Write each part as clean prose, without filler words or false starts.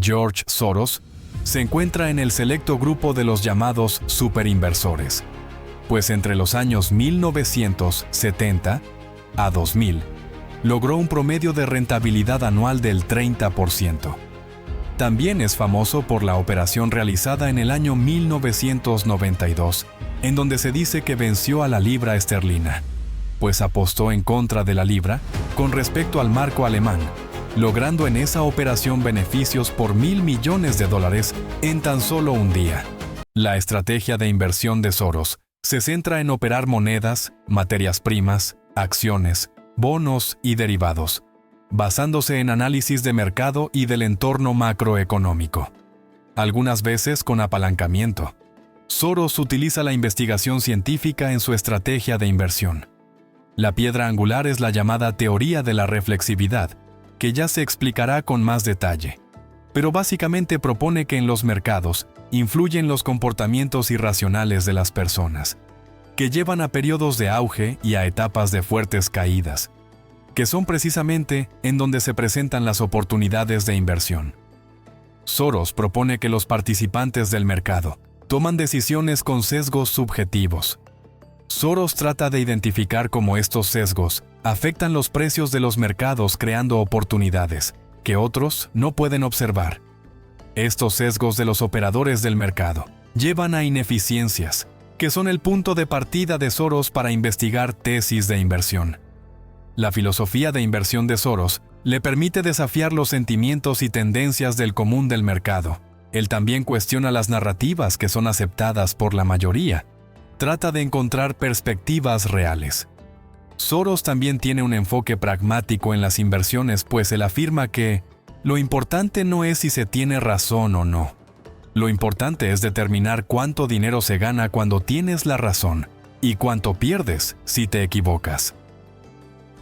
George Soros, se encuentra en el selecto grupo de los llamados superinversores, pues entre los años 1970 a 2000 logró un promedio de rentabilidad anual del 30%. También es famoso por la operación realizada en el año 1992, en donde se dice que venció a la libra esterlina, pues apostó en contra de la libra con respecto al marco alemán, logrando en esa operación beneficios por $1.000 millones en tan solo un día. La estrategia de inversión de Soros se centra en operar monedas, materias primas, acciones, bonos y derivados, basándose en análisis de mercado y del entorno macroeconómico. Algunas veces con apalancamiento. Soros utiliza la investigación científica en su estrategia de inversión. La piedra angular es la llamada teoría de la reflexividad, que ya se explicará con más detalle, pero básicamente propone que en los mercados influyen los comportamientos irracionales de las personas, que llevan a periodos de auge y a etapas de fuertes caídas, que son precisamente en donde se presentan las oportunidades de inversión. Soros propone que los participantes del mercado toman decisiones con sesgos subjetivos. Soros trata de identificar cómo estos sesgos afectan los precios de los mercados creando oportunidades que otros no pueden observar. Estos sesgos de los operadores del mercado llevan a ineficiencias, que son el punto de partida de Soros para investigar tesis de inversión. La filosofía de inversión de Soros le permite desafiar los sentimientos y tendencias del común del mercado. Él también cuestiona las narrativas que son aceptadas por la mayoría. Trata de encontrar perspectivas reales. Soros también tiene un enfoque pragmático en las inversiones, pues él afirma que lo importante no es si se tiene razón o no. Lo importante es determinar cuánto dinero se gana cuando tienes la razón y cuánto pierdes si te equivocas.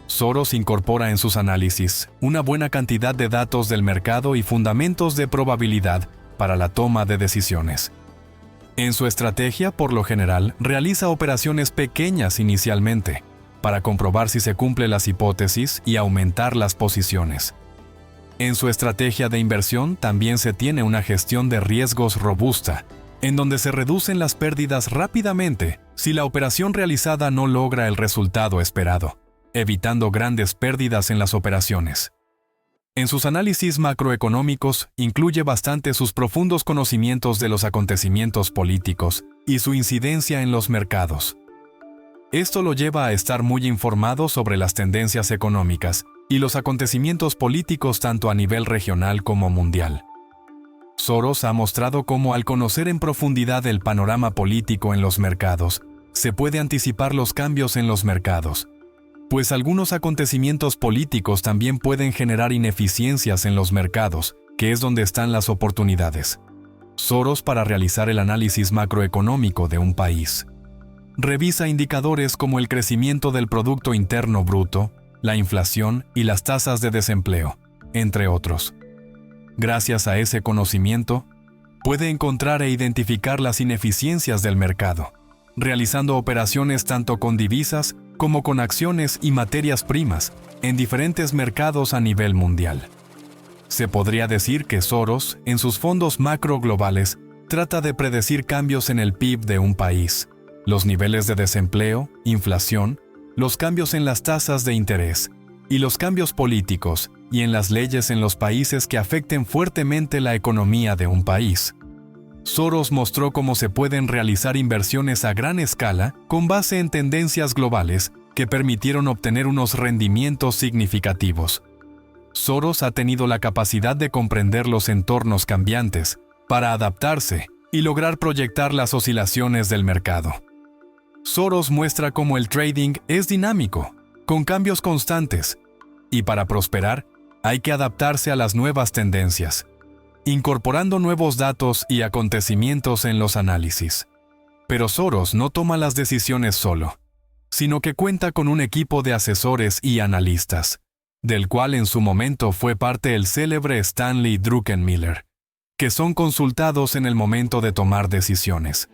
Soros incorpora en sus análisis una buena cantidad de datos del mercado y fundamentos de probabilidad para la toma de decisiones. En su estrategia, por lo general, realiza operaciones pequeñas inicialmente, para comprobar si se cumplen las hipótesis y aumentar las posiciones. En su estrategia de inversión también se tiene una gestión de riesgos robusta, en donde se reducen las pérdidas rápidamente si la operación realizada no logra el resultado esperado, evitando grandes pérdidas en las operaciones. En sus análisis macroeconómicos incluye bastante sus profundos conocimientos de los acontecimientos políticos y su incidencia en los mercados. Esto lo lleva a estar muy informado sobre las tendencias económicas y los acontecimientos políticos tanto a nivel regional como mundial. Soros ha mostrado cómo al conocer en profundidad el panorama político en los mercados, se puede anticipar los cambios en los mercados, pues algunos acontecimientos políticos también pueden generar ineficiencias en los mercados, que es donde están las oportunidades. Soros, para realizar el análisis macroeconómico de un país, revisa indicadores como el crecimiento del Producto Interno Bruto, la inflación y las tasas de desempleo, entre otros. Gracias a ese conocimiento, puede encontrar e identificar las ineficiencias del mercado, realizando operaciones tanto con divisas como con acciones y materias primas en diferentes mercados a nivel mundial. Se podría decir que Soros, en sus fondos macro globales, trata de predecir cambios en el PIB de un país, los niveles de desempleo, inflación, los cambios en las tasas de interés y los cambios políticos y en las leyes en los países que afecten fuertemente la economía de un país. Soros mostró cómo se pueden realizar inversiones a gran escala con base en tendencias globales que permitieron obtener unos rendimientos significativos. Soros ha tenido la capacidad de comprender los entornos cambiantes para adaptarse y lograr proyectar las oscilaciones del mercado. Soros muestra cómo el trading es dinámico, con cambios constantes, y para prosperar hay que adaptarse a las nuevas tendencias, incorporando nuevos datos y acontecimientos en los análisis. Pero Soros no toma las decisiones solo, sino que cuenta con un equipo de asesores y analistas, del cual en su momento fue parte el célebre Stanley Druckenmiller, que son consultados en el momento de tomar decisiones.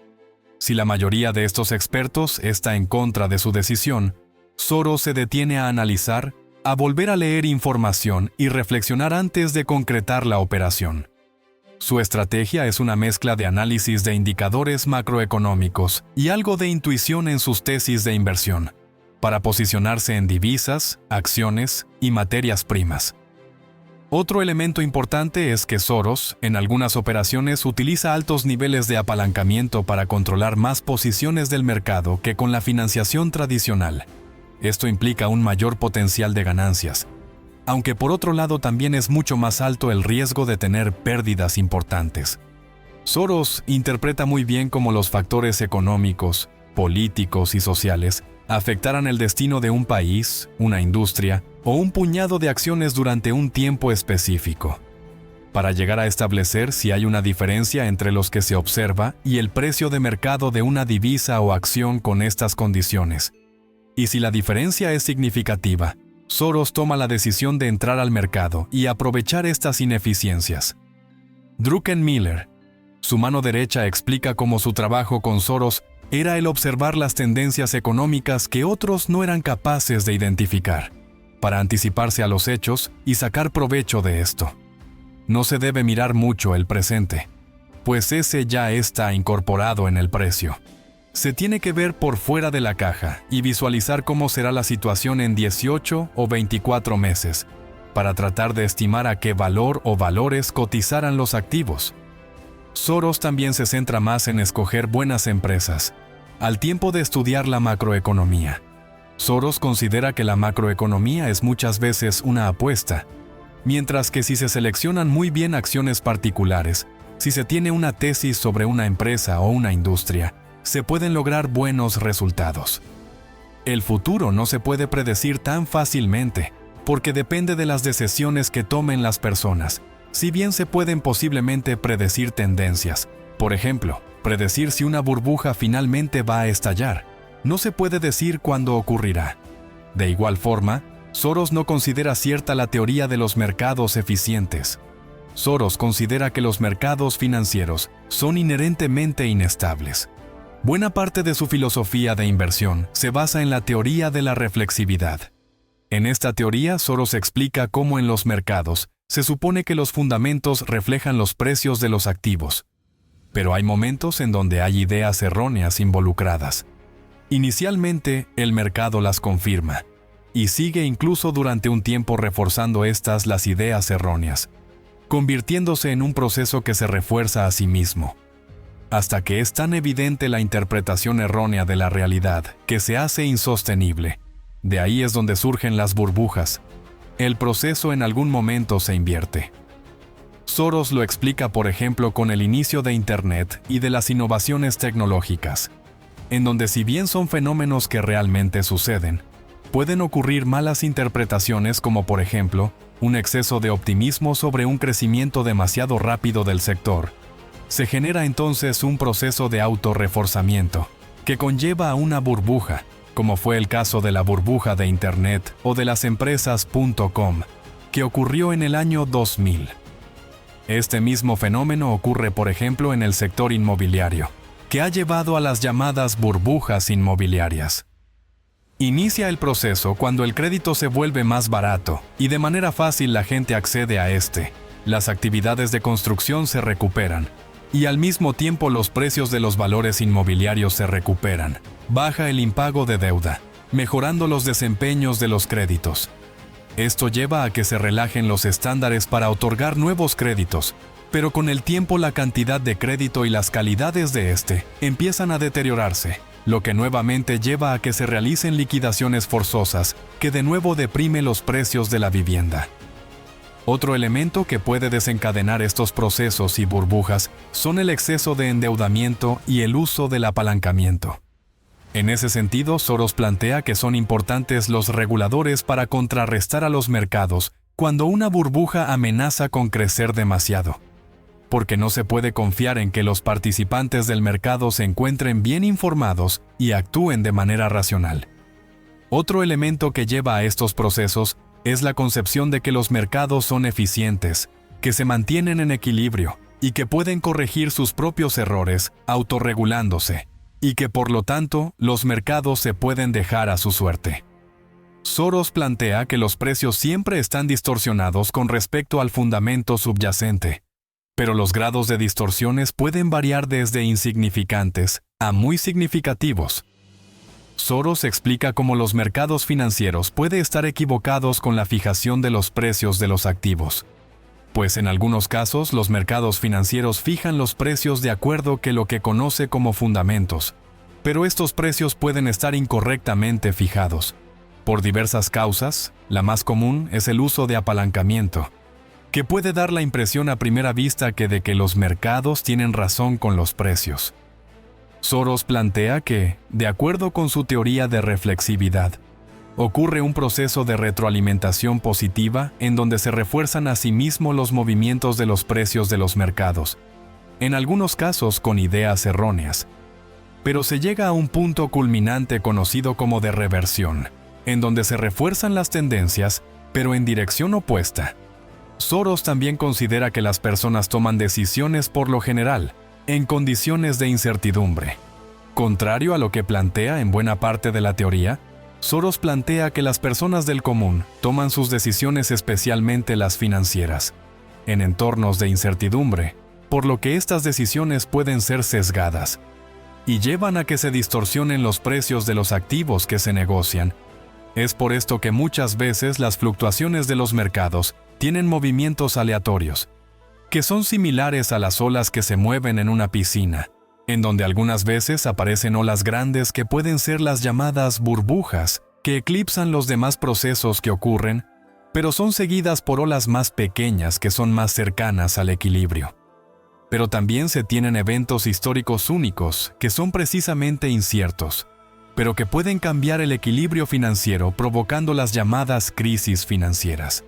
Si la mayoría de estos expertos está en contra de su decisión, Soros se detiene a analizar, a volver a leer información y reflexionar antes de concretar la operación. Su estrategia es una mezcla de análisis de indicadores macroeconómicos y algo de intuición en sus tesis de inversión, para posicionarse en divisas, acciones y materias primas. Otro elemento importante es que Soros, en algunas operaciones, utiliza altos niveles de apalancamiento para controlar más posiciones del mercado que con la financiación tradicional. Esto implica un mayor potencial de ganancias, aunque por otro lado también es mucho más alto el riesgo de tener pérdidas importantes. Soros interpreta muy bien cómo los factores económicos, políticos y sociales afectarán el destino de un país, una industria o un puñado de acciones durante un tiempo específico, para llegar a establecer si hay una diferencia entre los que se observa y el precio de mercado de una divisa o acción con estas condiciones. Y si la diferencia es significativa, Soros toma la decisión de entrar al mercado y aprovechar estas ineficiencias. Druckenmiller, su mano derecha, explica cómo su trabajo con Soros era el observar las tendencias económicas que otros no eran capaces de identificar, para anticiparse a los hechos y sacar provecho de esto. No se debe mirar mucho el presente, pues ese ya está incorporado en el precio. Se tiene que ver por fuera de la caja y visualizar cómo será la situación en 18 o 24 meses, para tratar de estimar a qué valor o valores cotizarán los activos. Soros también se centra más en escoger buenas empresas, al tiempo de estudiar la macroeconomía. Soros considera que la macroeconomía es muchas veces una apuesta, mientras que si se seleccionan muy bien acciones particulares, si se tiene una tesis sobre una empresa o una industria, se pueden lograr buenos resultados. El futuro no se puede predecir tan fácilmente, porque depende de las decisiones que tomen las personas. Si bien se pueden posiblemente predecir tendencias, por ejemplo, predecir si una burbuja finalmente va a estallar, no se puede decir cuándo ocurrirá. De igual forma, Soros no considera cierta la teoría de los mercados eficientes. Soros considera que los mercados financieros son inherentemente inestables. Buena parte de su filosofía de inversión se basa en la teoría de la reflexividad. En esta teoría, Soros explica cómo en los mercados se supone que los fundamentos reflejan los precios de los activos, pero hay momentos en donde hay ideas erróneas involucradas. Inicialmente, el mercado las confirma, y sigue incluso durante un tiempo reforzando las ideas erróneas, convirtiéndose en un proceso que se refuerza a sí mismo, hasta que es tan evidente la interpretación errónea de la realidad que se hace insostenible. De ahí es donde surgen las burbujas. El proceso en algún momento se invierte. Soros lo explica, por ejemplo, con el inicio de Internet y de las innovaciones tecnológicas, en donde si bien son fenómenos que realmente suceden, pueden ocurrir malas interpretaciones como por ejemplo, un exceso de optimismo sobre un crecimiento demasiado rápido del sector. Se genera entonces un proceso de autorreforzamiento, que conlleva a una burbuja, como fue el caso de la burbuja de Internet o de las empresas .com, que ocurrió en el año 2000. Este mismo fenómeno ocurre, por ejemplo, en el sector inmobiliario, que ha llevado a las llamadas burbujas inmobiliarias. Inicia el proceso cuando el crédito se vuelve más barato y de manera fácil la gente accede a este. Las actividades de construcción se recuperan y al mismo tiempo los precios de los valores inmobiliarios se recuperan. Baja el impago de deuda, mejorando los desempeños de los créditos. Esto lleva a que se relajen los estándares para otorgar nuevos créditos, pero con el tiempo la cantidad de crédito y las calidades de este empiezan a deteriorarse, lo que nuevamente lleva a que se realicen liquidaciones forzosas, que de nuevo deprime los precios de la vivienda. Otro elemento que puede desencadenar estos procesos y burbujas son el exceso de endeudamiento y el uso del apalancamiento. En ese sentido, Soros plantea que son importantes los reguladores para contrarrestar a los mercados cuando una burbuja amenaza con crecer demasiado, porque no se puede confiar en que los participantes del mercado se encuentren bien informados y actúen de manera racional. Otro elemento que lleva a estos procesos es la concepción de que los mercados son eficientes, que se mantienen en equilibrio y que pueden corregir sus propios errores autorregulándose, y que por lo tanto los mercados se pueden dejar a su suerte. Soros plantea que los precios siempre están distorsionados con respecto al fundamento subyacente, Pero los grados de distorsiones pueden variar desde insignificantes a muy significativos. Soros explica cómo los mercados financieros pueden estar equivocados con la fijación de los precios de los activos. Pues en algunos casos los mercados financieros fijan los precios de acuerdo con lo que conoce como fundamentos, pero estos precios pueden estar incorrectamente fijados. Por diversas causas, la más común es el uso de apalancamiento, que puede dar la impresión a primera vista de que los mercados tienen razón con los precios. Soros plantea que, de acuerdo con su teoría de reflexividad, ocurre un proceso de retroalimentación positiva en donde se refuerzan a sí mismos los movimientos de los precios de los mercados, en algunos casos con ideas erróneas. Pero se llega a un punto culminante conocido como de reversión, en donde se refuerzan las tendencias, pero en dirección opuesta. Soros también considera que las personas toman decisiones por lo general, en condiciones de incertidumbre. Contrario a lo que plantea en buena parte de la teoría, Soros plantea que las personas del común toman sus decisiones, especialmente las financieras, en entornos de incertidumbre, por lo que estas decisiones pueden ser sesgadas y llevan a que se distorsionen los precios de los activos que se negocian. Es por esto que muchas veces las fluctuaciones de los mercados tienen movimientos aleatorios, que son similares a las olas que se mueven en una piscina, en donde algunas veces aparecen olas grandes que pueden ser las llamadas burbujas, que eclipsan los demás procesos que ocurren, pero son seguidas por olas más pequeñas que son más cercanas al equilibrio. Pero también se tienen eventos históricos únicos que son precisamente inciertos, pero que pueden cambiar el equilibrio financiero provocando las llamadas crisis financieras.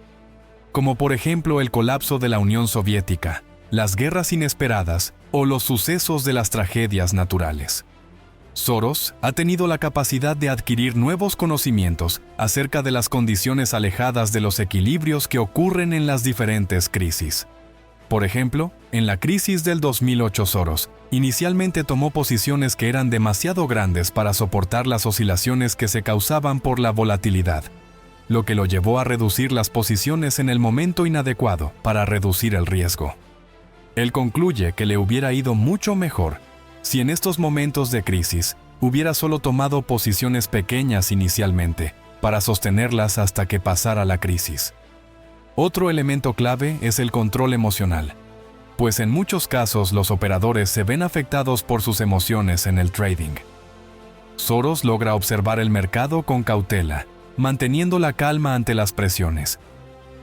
Como por ejemplo el colapso de la Unión Soviética, las guerras inesperadas o los sucesos de las tragedias naturales. Soros ha tenido la capacidad de adquirir nuevos conocimientos acerca de las condiciones alejadas de los equilibrios que ocurren en las diferentes crisis. Por ejemplo, en la crisis del 2008 Soros inicialmente tomó posiciones que eran demasiado grandes para soportar las oscilaciones que se causaban por la volatilidad, lo que lo llevó a reducir las posiciones en el momento inadecuado para reducir el riesgo. Él concluye que le hubiera ido mucho mejor si en estos momentos de crisis hubiera solo tomado posiciones pequeñas inicialmente para sostenerlas hasta que pasara la crisis. Otro elemento clave es el control emocional, pues en muchos casos los operadores se ven afectados por sus emociones en el trading. Soros logra observar el mercado con cautela, manteniendo la calma ante las presiones,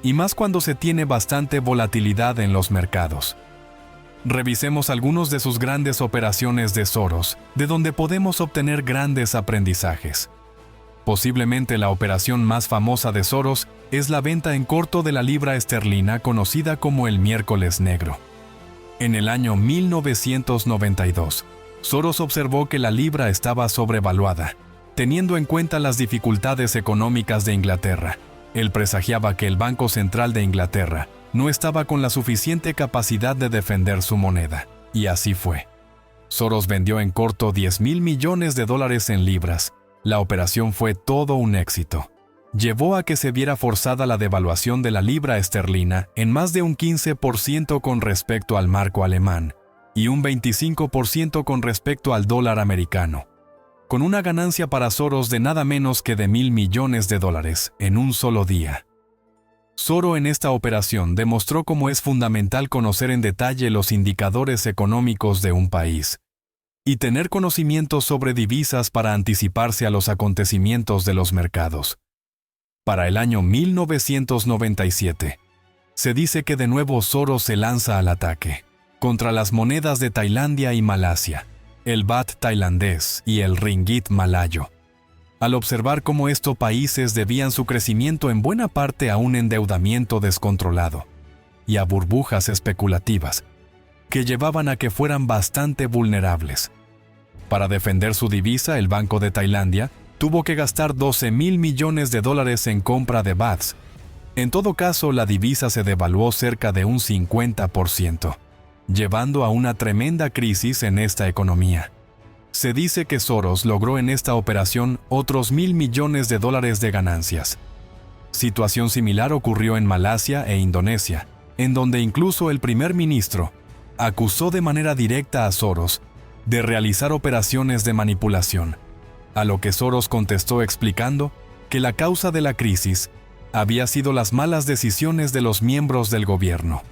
y más cuando se tiene bastante volatilidad en los mercados. Revisemos algunos de sus grandes operaciones de Soros, de donde podemos obtener grandes aprendizajes. Posiblemente la operación más famosa de Soros es la venta en corto de la libra esterlina conocida como el miércoles negro. En el año 1992, Soros observó que la libra estaba sobrevaluada, teniendo en cuenta las dificultades económicas de Inglaterra. Él presagiaba que el Banco Central de Inglaterra no estaba con la suficiente capacidad de defender su moneda, y así fue. Soros vendió en corto $10,000 millones en libras. La operación fue todo un éxito. Llevó a que se viera forzada la devaluación de la libra esterlina en más de un 15% con respecto al marco alemán y un 25% con respecto al dólar americano, con una ganancia para Soros de nada menos que de $1,000 millones en un solo día. Soros en esta operación demostró cómo es fundamental conocer en detalle los indicadores económicos de un país y tener conocimientos sobre divisas para anticiparse a los acontecimientos de los mercados. Para el año 1997, se dice que de nuevo Soros se lanza al ataque contra las monedas de Tailandia y Malasia, el baht tailandés y el ringgit malayo, al observar cómo estos países debían su crecimiento en buena parte a un endeudamiento descontrolado y a burbujas especulativas que llevaban a que fueran bastante vulnerables. Para defender su divisa, el Banco de Tailandia tuvo que gastar $12,000 millones en compra de bahts. En todo caso, la divisa se devaluó cerca de un 50%, llevando a una tremenda crisis en esta economía. Se dice que Soros logró en esta operación otros $1,000 millones de ganancias. Situación similar ocurrió en Malasia e Indonesia, en donde incluso el primer ministro acusó de manera directa a Soros de realizar operaciones de manipulación, a lo que Soros contestó explicando que la causa de la crisis había sido las malas decisiones de los miembros del gobierno.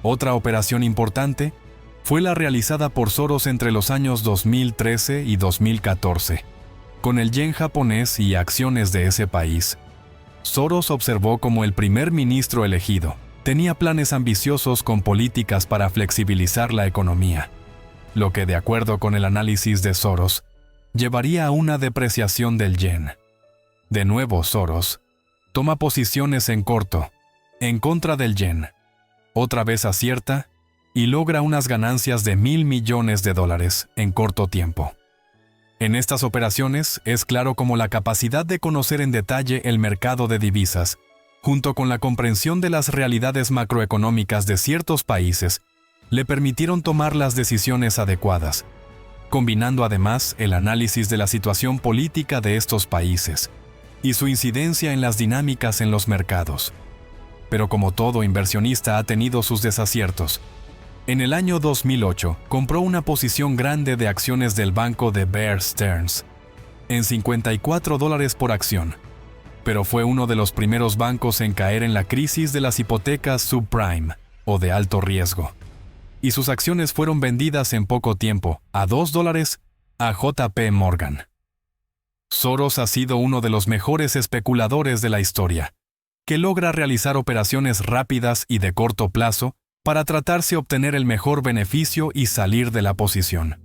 Otra operación importante fue la realizada por Soros entre los años 2013 y 2014. Con el yen japonés y acciones de ese país, Soros observó cómo el primer ministro elegido tenía planes ambiciosos con políticas para flexibilizar la economía, lo que, de acuerdo con el análisis de Soros, llevaría a una depreciación del yen. De nuevo, Soros toma posiciones en corto, en contra del yen. Otra vez acierta y logra unas ganancias de $1.000 millones en corto tiempo. En estas operaciones es claro cómo la capacidad de conocer en detalle el mercado de divisas, junto con la comprensión de las realidades macroeconómicas de ciertos países, le permitieron tomar las decisiones adecuadas, combinando además el análisis de la situación política de estos países y su incidencia en las dinámicas en los mercados. Pero como todo inversionista ha tenido sus desaciertos, en el año 2008 compró una posición grande de acciones del banco de Bear Stearns, en $54 por acción, pero fue uno de los primeros bancos en caer en la crisis de las hipotecas subprime o de alto riesgo, y sus acciones fueron vendidas en poco tiempo a $2 a JP Morgan. Soros ha sido uno de los mejores especuladores de la historia, que logra realizar operaciones rápidas y de corto plazo para tratarse de obtener el mejor beneficio y salir de la posición.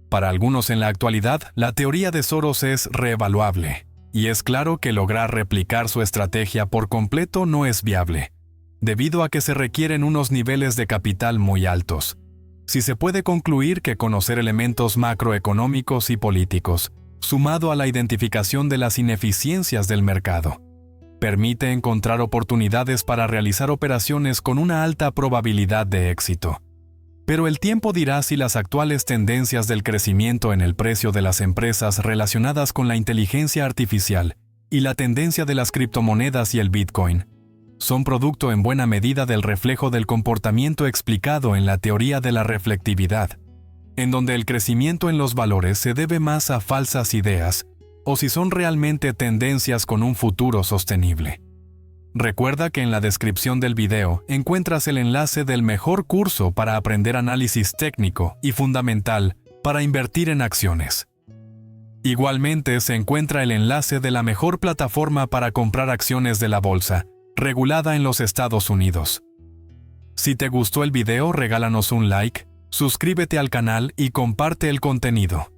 Para algunos en la actualidad, la teoría de Soros es reevaluable, y es claro que lograr replicar su estrategia por completo no es viable, debido a que se requieren unos niveles de capital muy altos. Si se puede concluir que conocer elementos macroeconómicos y políticos, sumado a la identificación de las ineficiencias del mercado, permite encontrar oportunidades para realizar operaciones con una alta probabilidad de éxito. Pero el tiempo dirá si las actuales tendencias del crecimiento en el precio de las empresas relacionadas con la inteligencia artificial y la tendencia de las criptomonedas y el Bitcoin son producto en buena medida del reflejo del comportamiento explicado en la teoría de la reflectividad, en donde el crecimiento en los valores se debe más a falsas ideas o si son realmente tendencias con un futuro sostenible. Recuerda que en la descripción del video encuentras el enlace del mejor curso para aprender análisis técnico y fundamental para invertir en acciones. Igualmente se encuentra el enlace de la mejor plataforma para comprar acciones de la bolsa, regulada en los Estados Unidos. Si te gustó el video, regálanos un like, suscríbete al canal y comparte el contenido.